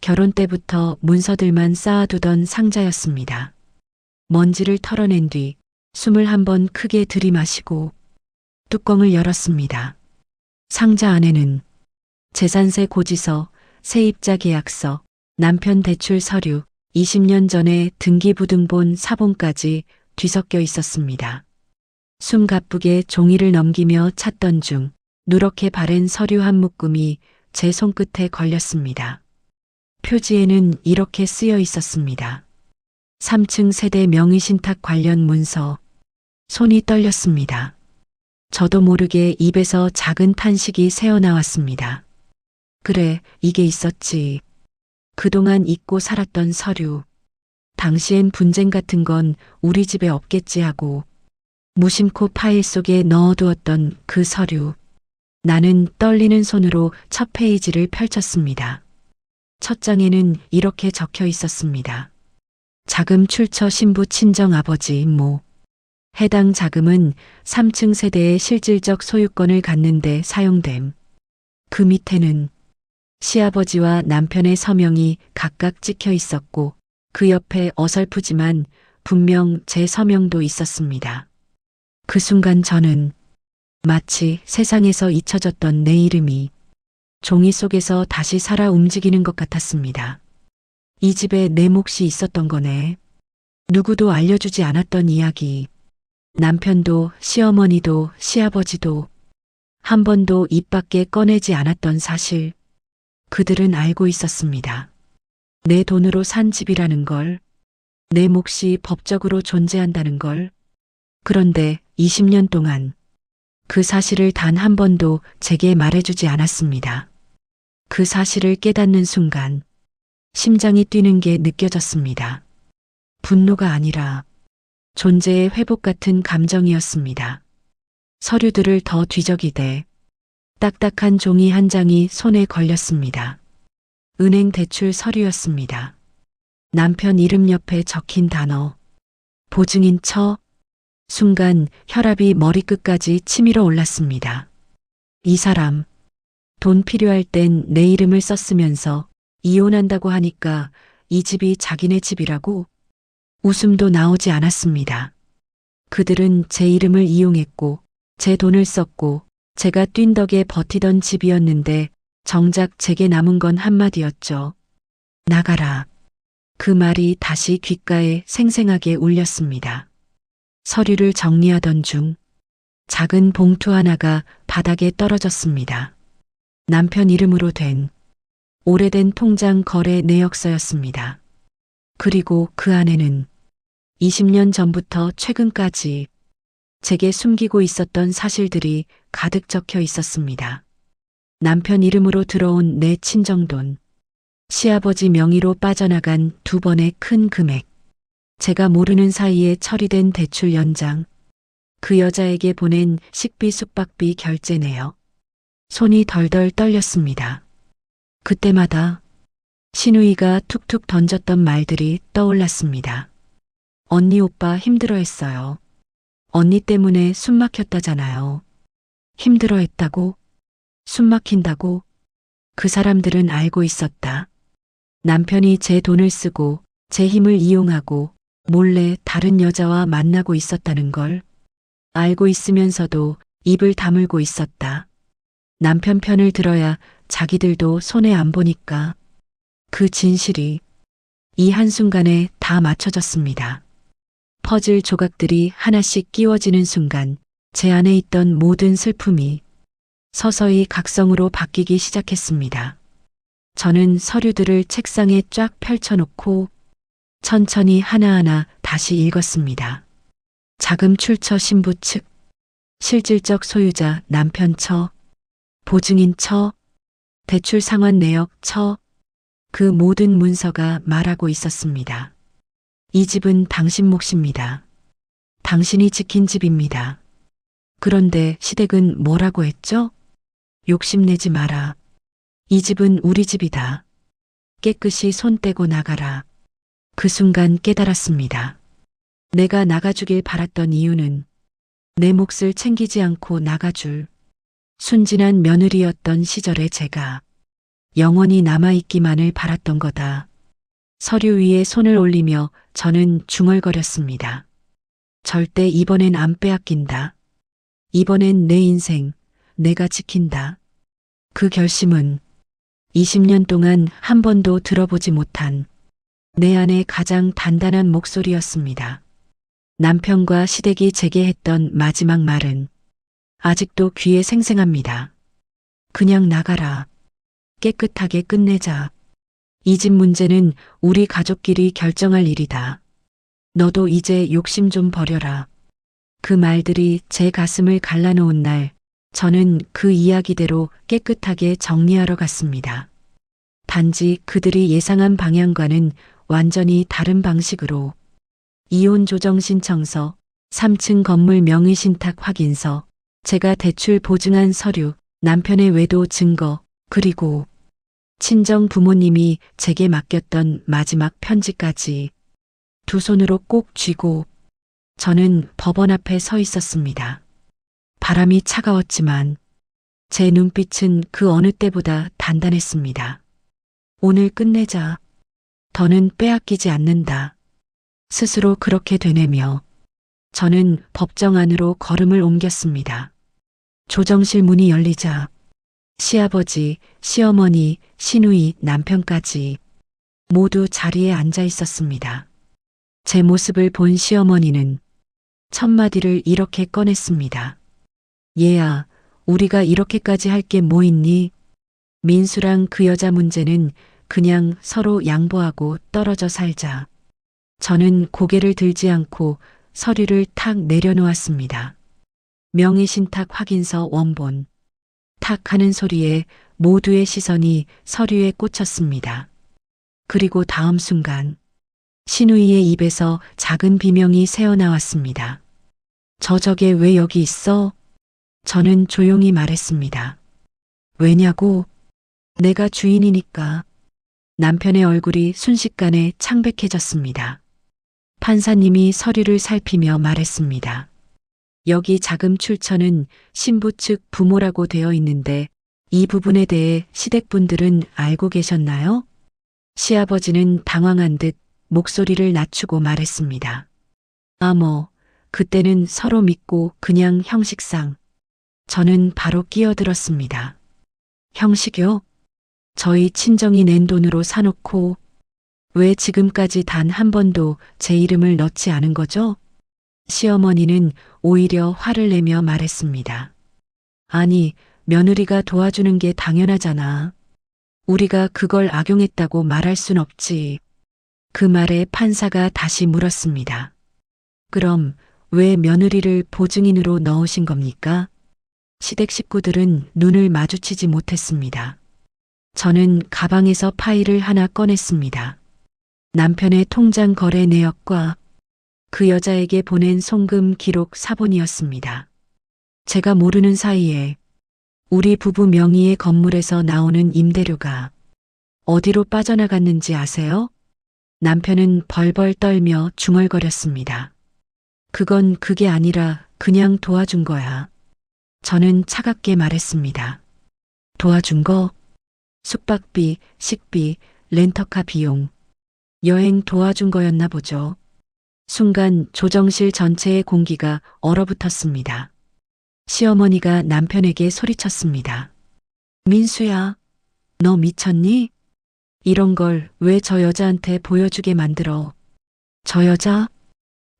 결혼 때부터 문서들만 쌓아두던 상자였습니다. 먼지를 털어낸 뒤 숨을 한번 크게 들이마시고 뚜껑을 열었습니다. 상자 안에는 재산세 고지서, 세입자 계약서, 남편 대출 서류, 20년 전에 등기부등본 사본까지 뒤섞여 있었습니다. 숨 가쁘게 종이를 넘기며 찾던 중 누렇게 바랜 서류 한 묶음이 제 손끝에 걸렸습니다. 표지에는 이렇게 쓰여 있었습니다. 3층 세대 명의신탁 관련 문서. 손이 떨렸습니다. 저도 모르게 입에서 작은 탄식이 새어나왔습니다. 그래, 이게 있었지. 그동안 잊고 살았던 서류. 당시엔 분쟁 같은 건 우리 집에 없겠지 하고 무심코 파일 속에 넣어두었던 그 서류. 나는 떨리는 손으로 첫 페이지를 펼쳤습니다. 첫 장에는 이렇게 적혀 있었습니다. 자금 출처 신부 친정 아버지 모. 해당 자금은 3층 세대의 실질적 소유권을 갖는데 사용됨. 그 밑에는 시아버지와 남편의 서명이 각각 찍혀 있었고 그 옆에 어설프지만 분명 제 서명도 있었습니다. 그 순간 저는 마치 세상에서 잊혀졌던 내 이름이 종이 속에서 다시 살아 움직이는 것 같았습니다. 이 집에 내 몫이 있었던 거네. 누구도 알려주지 않았던 이야기. 남편도 시어머니도 시아버지도 한 번도 입 밖에 꺼내지 않았던 사실. 그들은 알고 있었습니다. 내 돈으로 산 집이라는 걸, 내 몫이 법적으로 존재한다는 걸. 그런데 20년 동안 그 사실을 단 한 번도 제게 말해주지 않았습니다. 그 사실을 깨닫는 순간 심장이 뛰는 게 느껴졌습니다. 분노가 아니라 존재의 회복 같은 감정이었습니다. 서류들을 더 뒤적이되 딱딱한 종이 한 장이 손에 걸렸습니다. 은행 대출 서류였습니다. 남편 이름 옆에 적힌 단어. 보증인 처. 순간 혈압이 머리끝까지 치밀어 올랐습니다. 이 사람, 돈 필요할 땐 내 이름을 썼으면서 이혼한다고 하니까 이 집이 자기네 집이라고? 웃음도 나오지 않았습니다. 그들은 제 이름을 이용했고 제 돈을 썼고 제가 뛴 덕에 버티던 집이었는데 정작 제게 남은 건 한마디였죠. 나가라. 그 말이 다시 귓가에 생생하게 울렸습니다. 서류를 정리하던 중 작은 봉투 하나가 바닥에 떨어졌습니다. 남편 이름으로 된 오래된 통장 거래 내역서였습니다. 그리고 그 안에는 20년 전부터 최근까지 제게 숨기고 있었던 사실들이 가득 적혀 있었습니다. 남편 이름으로 들어온 내 친정돈, 시아버지 명의로 빠져나간 2번의 큰 금액, 제가 모르는 사이에 처리된 대출 연장, 그 여자에게 보낸 식비 숙박비 결제 내역. 손이 덜덜 떨렸습니다. 그때마다 신우이가 툭툭 던졌던 말들이 떠올랐습니다. 언니 오빠 힘들어했어요. 언니 때문에 숨 막혔다잖아요. 힘들어했다고? 숨 막힌다고? 그 사람들은 알고 있었다. 남편이 제 돈을 쓰고 제 힘을 이용하고 몰래 다른 여자와 만나고 있었다는 걸 알고 있으면서도 입을 다물고 있었다. 남편 편을 들어야 자기들도 손해 안 보니까. 그 진실이 이 한순간에 다 맞춰졌습니다. 퍼즐 조각들이 하나씩 끼워지는 순간 제 안에 있던 모든 슬픔이 서서히 각성으로 바뀌기 시작했습니다. 저는 서류들을 책상에 쫙 펼쳐놓고 천천히 하나하나 다시 읽었습니다. 자금 출처 신부 측, 실질적 소유자 남편 처, 보증인 처, 대출 상환 내역 처, 그 모든 문서가 말하고 있었습니다. 이 집은 당신 몫입니다. 당신이 지킨 집입니다. 그런데 시댁은 뭐라고 했죠? 욕심내지 마라. 이 집은 우리 집이다. 깨끗이 손 떼고 나가라. 그 순간 깨달았습니다. 내가 나가주길 바랐던 이유는 내 몫을 챙기지 않고 나가줄 순진한 며느리였던 시절의 제가 영원히 남아있기만을 바랐던 거다. 서류 위에 손을 올리며 저는 중얼거렸습니다. 절대 이번엔 안 빼앗긴다. 이번엔 내 인생, 내가 지킨다. 그 결심은 20년 동안 한 번도 들어보지 못한 내 안의 가장 단단한 목소리였습니다. 남편과 시댁이 제게 했던 마지막 말은 아직도 귀에 생생합니다. 그냥 나가라. 깨끗하게 끝내자. 이 집 문제는 우리 가족끼리 결정할 일이다. 너도 이제 욕심 좀 버려라. 그 말들이 제 가슴을 갈라놓은 날, 저는 그 이야기대로 깨끗하게 정리하러 갔습니다. 단지 그들이 예상한 방향과는 완전히 다른 방식으로 이혼 조정 신청서, 3층 건물 명의 신탁 확인서, 제가 대출 보증한 서류, 남편의 외도 증거, 그리고 친정 부모님이 제게 맡겼던 마지막 편지까지 두 손으로 꼭 쥐고 저는 법원 앞에 서 있었습니다. 바람이 차가웠지만 제 눈빛은 그 어느 때보다 단단했습니다. 오늘 끝내자. 더는 빼앗기지 않는다. 스스로 그렇게 되뇌며 저는 법정 안으로 걸음을 옮겼습니다. 조정실 문이 열리자 시아버지, 시어머니, 시누이, 남편까지 모두 자리에 앉아 있었습니다. 제 모습을 본 시어머니는 첫마디를 이렇게 꺼냈습니다. 얘야, 우리가 이렇게까지 할 게 뭐 있니? 민수랑 그 여자 문제는 그냥 서로 양보하고 떨어져 살자. 저는 고개를 들지 않고 서류를 탁 내려놓았습니다. 명의신탁 확인서 원본. 탁 하는 소리에 모두의 시선이 서류에 꽂혔습니다. 그리고 다음 순간 시누이의 입에서 작은 비명이 새어나왔습니다. 저게 왜 여기 있어? 저는 조용히 말했습니다. 왜냐고? 내가 주인이니까. 남편의 얼굴이 순식간에 창백해졌습니다. 판사님이 서류를 살피며 말했습니다. 여기 자금 출처는 신부 측 부모라고 되어 있는데 이 부분에 대해 시댁분들은 알고 계셨나요? 시아버지는 당황한 듯 목소리를 낮추고 말했습니다. 그때는 서로 믿고 그냥 형식상. 저는 바로 끼어들었습니다. 형식이요? 저희 친정이 낸 돈으로 사놓고 왜 지금까지 단 한 번도 제 이름을 넣지 않은 거죠? 시어머니는 오히려 화를 내며 말했습니다. 아니, 며느리가 도와주는 게 당연하잖아. 우리가 그걸 악용했다고 말할 순 없지. 그 말에 판사가 다시 물었습니다. 그럼 왜 며느리를 보증인으로 넣으신 겁니까? 시댁 식구들은 눈을 마주치지 못했습니다. 저는 가방에서 파일을 하나 꺼냈습니다. 남편의 통장 거래 내역과 그 여자에게 보낸 송금 기록 사본이었습니다. 제가 모르는 사이에 우리 부부 명의의 건물에서 나오는 임대료가 어디로 빠져나갔는지 아세요? 남편은 벌벌 떨며 중얼거렸습니다. 그건 그게 아니라 그냥 도와준 거야. 저는 차갑게 말했습니다. 도와준 거? 숙박비, 식비, 렌터카 비용. 여행 도와준 거였나 보죠. 순간 조정실 전체의 공기가 얼어붙었습니다. 시어머니가 남편에게 소리쳤습니다. 민수야, 너 미쳤니? 이런 걸 왜 저 여자한테 보여주게 만들어? 저 여자?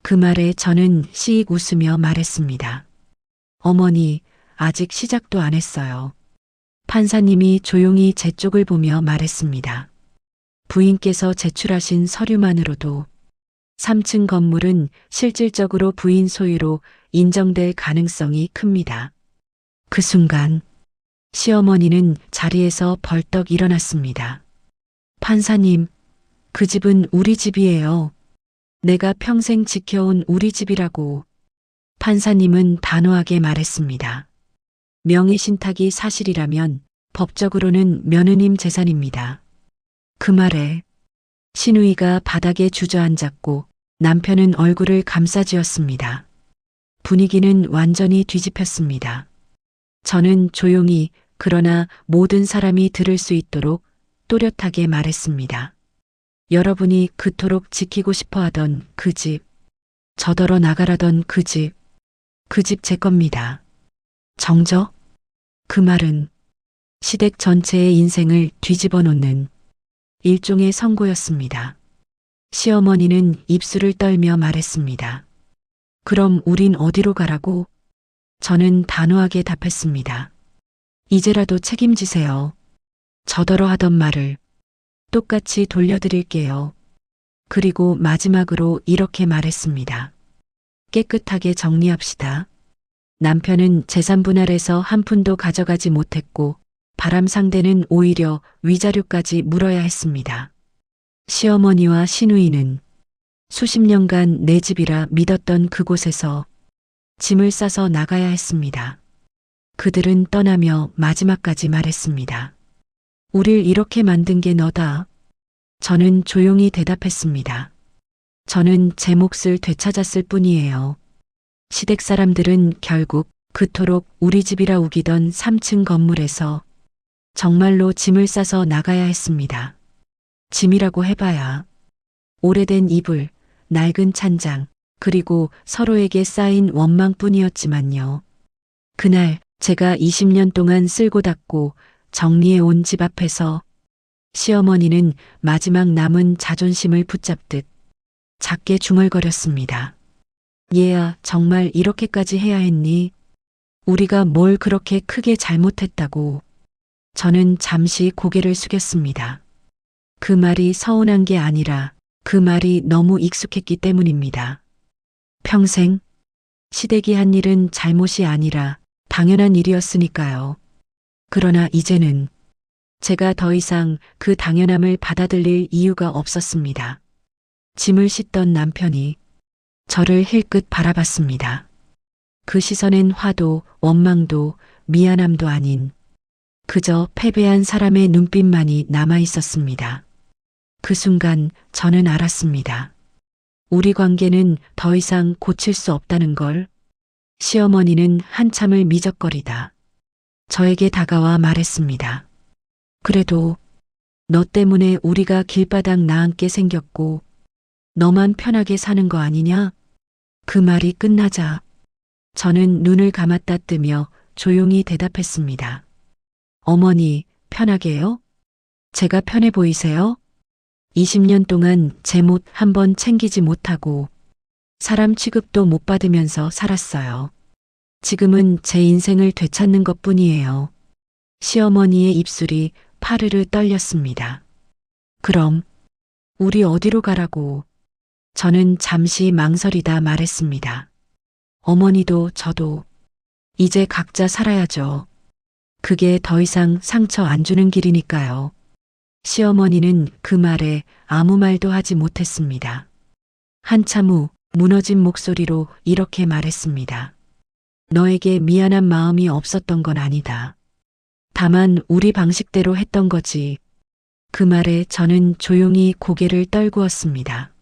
그 말에 저는 씩 웃으며 말했습니다. 어머니, 아직 시작도 안 했어요. 판사님이 조용히 제 쪽을 보며 말했습니다. 부인께서 제출하신 서류만으로도 3층 건물은 실질적으로 부인 소유로 인정될 가능성이 큽니다. 그 순간 시어머니는 자리에서 벌떡 일어났습니다. 판사님, 그 집은 우리 집이에요. 내가 평생 지켜온 우리 집이라고. 판사님은 단호하게 말했습니다. 명의신탁이 사실이라면 법적으로는 며느님 재산입니다. 그 말에 시누이가 바닥에 주저앉았고 남편은 얼굴을 감싸쥐었습니다. 분위기는 완전히 뒤집혔습니다. 저는 조용히 그러나 모든 사람이 들을 수 있도록 또렷하게 말했습니다. 여러분이 그토록 지키고 싶어 하던 그 집, 저더러 나가라던 그 집 제 겁니다. 정적? 그 말은 시댁 전체의 인생을 뒤집어 놓는 일종의 선고였습니다. 시어머니는 입술을 떨며 말했습니다. 그럼 우린 어디로 가라고? 저는 단호하게 답했습니다. 이제라도 책임지세요. 저더러 하던 말을 똑같이 돌려드릴게요. 그리고 마지막으로 이렇게 말했습니다. 깨끗하게 정리합시다. 남편은 재산 분할에서 한 푼도 가져가지 못했고 바람 상대는 오히려 위자료까지 물어야 했습니다. 시어머니와 시누이는 수십 년간 내 집이라 믿었던 그곳에서 짐을 싸서 나가야 했습니다. 그들은 떠나며 마지막까지 말했습니다. 우릴 이렇게 만든 게 너다. 저는 조용히 대답했습니다. 저는 제 몫을 되찾았을 뿐이에요. 시댁 사람들은 결국 그토록 우리 집이라 우기던 3층 건물에서 정말로 짐을 싸서 나가야 했습니다. 짐이라고 해봐야 오래된 이불, 낡은 찬장, 그리고 서로에게 쌓인 원망뿐이었지만요. 그날 제가 20년 동안 쓸고 닦고 정리해 온 집 앞에서 시어머니는 마지막 남은 자존심을 붙잡듯 작게 중얼거렸습니다. 얘야, 정말 이렇게까지 해야 했니? 우리가 뭘 그렇게 크게 잘못했다고. 저는 잠시 고개를 숙였습니다. 그 말이 서운한 게 아니라 그 말이 너무 익숙했기 때문입니다. 평생 시댁이 한 일은 잘못이 아니라 당연한 일이었으니까요. 그러나 이제는 제가 더 이상 그 당연함을 받아들일 이유가 없었습니다. 짐을 싣던 남편이 저를 힐끗 바라봤습니다. 그 시선엔 화도, 원망도, 미안함도 아닌 그저 패배한 사람의 눈빛만이 남아 있었습니다. 그 순간 저는 알았습니다. 우리 관계는 더 이상 고칠 수 없다는 걸. 시어머니는 한참을 미적거리다 저에게 다가와 말했습니다. 그래도 너 때문에 우리가 길바닥 나앉게 생겼고 너만 편하게 사는 거 아니냐? 그 말이 끝나자 저는 눈을 감았다 뜨며 조용히 대답했습니다. 어머니, 편하게요? 제가 편해 보이세요? 20년 동안 제 못 한 번 챙기지 못하고 사람 취급도 못 받으면서 살았어요. 지금은 제 인생을 되찾는 것뿐이에요. 시어머니의 입술이 파르르 떨렸습니다. 그럼 우리 어디로 가라고? 저는 잠시 망설이다 말했습니다. 어머니도 저도 이제 각자 살아야죠. 그게 더 이상 상처 안 주는 길이니까요. 시어머니는 그 말에 아무 말도 하지 못했습니다. 한참 후 무너진 목소리로 이렇게 말했습니다. 너에게 미안한 마음이 없었던 건 아니다. 다만 우리 방식대로 했던 거지. 그 말에 저는 조용히 고개를 떨구었습니다.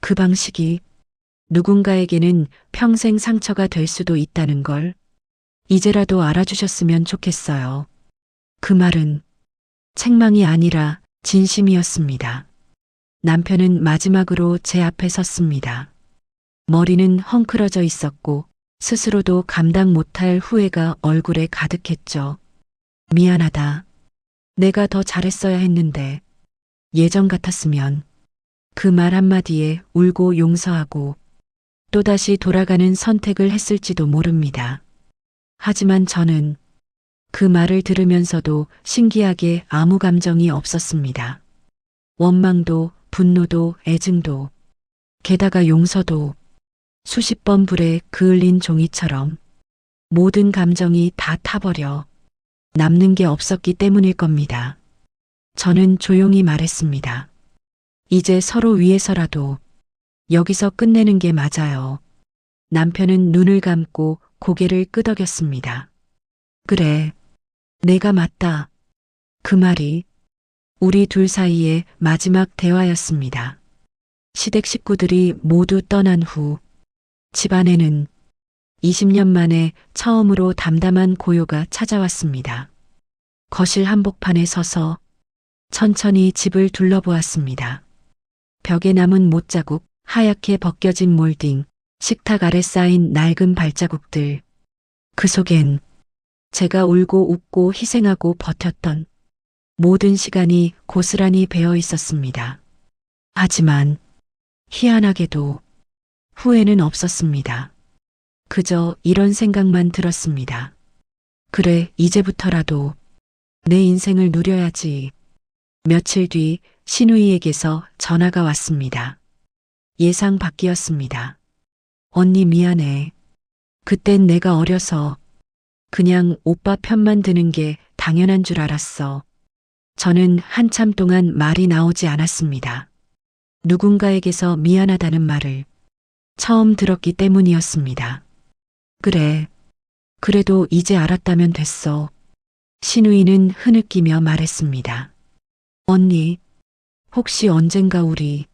그 방식이 누군가에게는 평생 상처가 될 수도 있다는 걸 이제라도 알아주셨으면 좋겠어요. 그 말은 책망이 아니라 진심이었습니다. 남편은 마지막으로 제 앞에 섰습니다. 머리는 헝클어져 있었고 스스로도 감당 못할 후회가 얼굴에 가득했죠. 미안하다. 내가 더 잘했어야 했는데 예전 같았으면 그 말 한마디에 울고 용서하고 또다시 돌아가는 선택을 했을지도 모릅니다. 하지만 저는 그 말을 들으면서도 신기하게 아무 감정이 없었습니다. 원망도, 분노도, 애증도, 게다가 용서도 수십 번 불에 그을린 종이처럼 모든 감정이 다 타버려 남는 게 없었기 때문일 겁니다. 저는 조용히 말했습니다. 이제 서로 위해서라도 여기서 끝내는 게 맞아요. 남편은 눈을 감고 고개를 끄덕였습니다. 그래, 내가 맞다. 그 말이 우리 둘 사이의 마지막 대화였습니다. 시댁 식구들이 모두 떠난 후 집안에는 20년 만에 처음으로 담담한 고요가 찾아왔습니다. 거실 한복판에 서서 천천히 집을 둘러보았습니다. 벽에 남은 못자국, 하얗게 벗겨진 몰딩, 식탁 아래 쌓인 낡은 발자국들. 그 속엔 제가 울고 웃고 희생하고 버텼던 모든 시간이 고스란히 배어 있었습니다. 하지만 희한하게도 후회는 없었습니다. 그저 이런 생각만 들었습니다. 그래, 이제부터라도 내 인생을 누려야지. 며칠 뒤 신우이에게서 전화가 왔습니다. 예상 밖이었습니다. 언니 미안해. 그땐 내가 어려서 그냥 오빠 편만 드는 게 당연한 줄 알았어. 저는 한참 동안 말이 나오지 않았습니다. 누군가에게서 미안하다는 말을 처음 들었기 때문이었습니다. 그래. 그래도 이제 알았다면 됐어. 신우이는 흐느끼며 말했습니다. 언니, 혹시 언젠가 우리.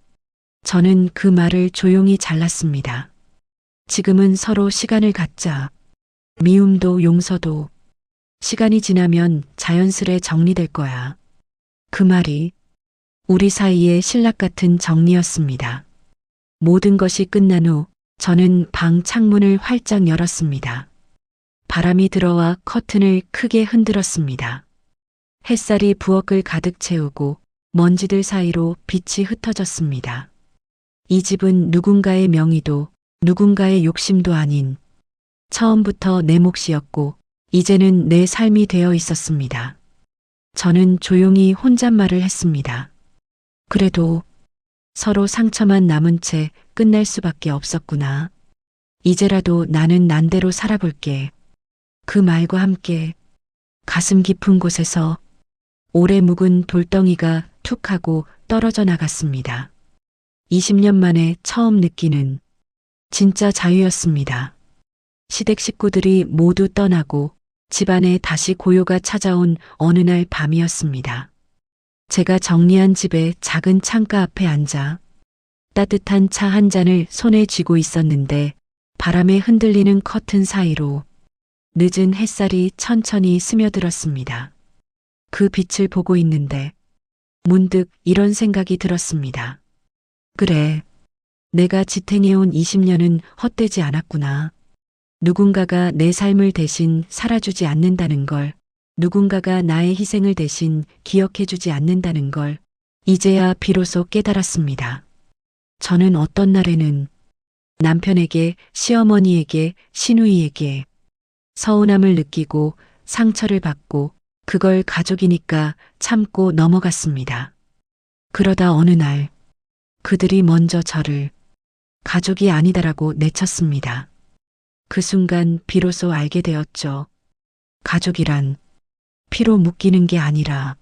저는 그 말을 조용히 잘랐습니다. 지금은 서로 시간을 갖자. 미움도 용서도 시간이 지나면 자연스레 정리될 거야. 그 말이 우리 사이의 신락 같은 정리였습니다. 모든 것이 끝난 후 저는 방 창문을 활짝 열었습니다. 바람이 들어와 커튼을 크게 흔들었습니다. 햇살이 부엌을 가득 채우고 먼지들 사이로 빛이 흩어졌습니다. 이 집은 누군가의 명의도 누군가의 욕심도 아닌 처음부터 내 몫이었고 이제는 내 삶이 되어 있었습니다. 저는 조용히 혼잣말을 했습니다. 그래도 서로 상처만 남은 채 끝날 수밖에 없었구나. 이제라도 나는 난대로 살아볼게. 그 말과 함께 가슴 깊은 곳에서 오래 묵은 돌덩이가 툭 하고 떨어져 나갔습니다. 20년 만에 처음 느끼는 진짜 자유였습니다. 시댁 식구들이 모두 떠나고 집안에 다시 고요가 찾아온 어느 날 밤이었습니다. 제가 정리한 집의 작은 창가 앞에 앉아 따뜻한 차 한 잔을 손에 쥐고 있었는데 바람에 흔들리는 커튼 사이로 늦은 햇살이 천천히 스며들었습니다. 그 빛을 보고 있는데 문득 이런 생각이 들었습니다. 그래, 내가 지탱해온 20년은 헛되지 않았구나. 누군가가 내 삶을 대신 살아주지 않는다는 걸, 누군가가 나의 희생을 대신 기억해주지 않는다는 걸 이제야 비로소 깨달았습니다. 저는 어떤 날에는 남편에게, 시어머니에게, 시누이에게 서운함을 느끼고 상처를 받고 그걸 가족이니까 참고 넘어갔습니다. 그러다 어느 날 그들이 먼저 저를 가족이 아니다라고 내쳤습니다. 그 순간 비로소 알게 되었죠. 가족이란 피로 묶이는 게 아니라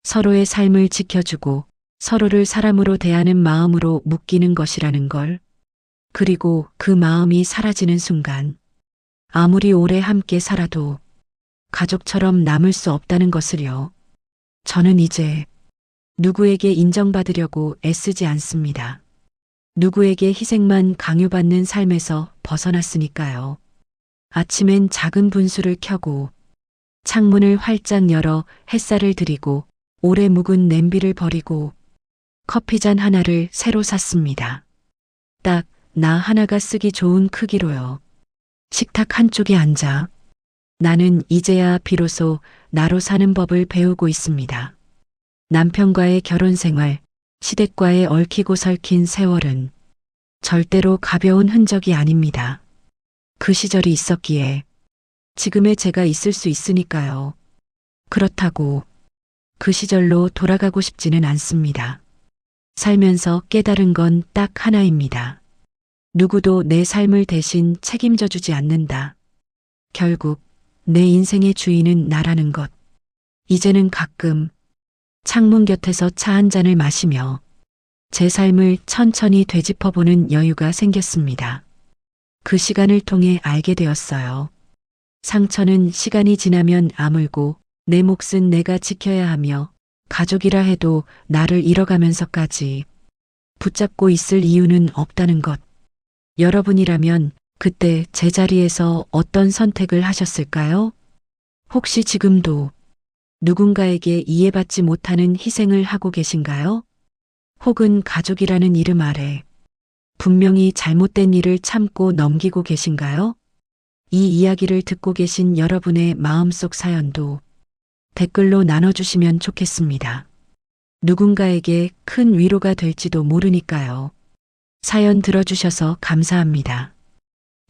서로의 삶을 지켜주고 서로를 사람으로 대하는 마음으로 묶이는 것이라는 걸. 그리고 그 마음이 사라지는 순간 아무리 오래 함께 살아도 가족처럼 남을 수 없다는 것을요. 저는 이제 누구에게 인정받으려고 애쓰지 않습니다. 누구에게 희생만 강요받는 삶에서 벗어났으니까요. 아침엔 작은 분수를 켜고 창문을 활짝 열어 햇살을 들이고 오래 묵은 냄비를 버리고 커피잔 하나를 새로 샀습니다. 딱 나 하나가 쓰기 좋은 크기로요. 식탁 한쪽에 앉아 나는 이제야 비로소 나로 사는 법을 배우고 있습니다. 남편과의 결혼 생활, 시댁과의 얽히고 설킨 세월은 절대로 가벼운 흔적이 아닙니다. 그 시절이 있었기에 지금의 제가 있을 수 있으니까요. 그렇다고 그 시절로 돌아가고 싶지는 않습니다. 살면서 깨달은 건 딱 하나입니다. 누구도 내 삶을 대신 책임져 주지 않는다. 결국 내 인생의 주인은 나라는 것. 이제는 가끔 창문 곁에서 차 한 잔을 마시며 제 삶을 천천히 되짚어보는 여유가 생겼습니다. 그 시간을 통해 알게 되었어요. 상처는 시간이 지나면 아물고 내 몫은 내가 지켜야 하며 가족이라 해도 나를 잃어가면서까지 붙잡고 있을 이유는 없다는 것. 여러분이라면 그때 제 자리에서 어떤 선택을 하셨을까요? 혹시 지금도 누군가에게 이해받지 못하는 희생을 하고 계신가요? 혹은 가족이라는 이름 아래 분명히 잘못된 일을 참고 넘기고 계신가요? 이 이야기를 듣고 계신 여러분의 마음속 사연도 댓글로 나눠주시면 좋겠습니다. 누군가에게 큰 위로가 될지도 모르니까요. 사연 들어주셔서 감사합니다.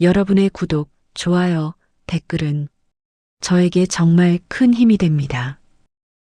여러분의 구독, 좋아요, 댓글은 저에게 정말 큰 힘이 됩니다.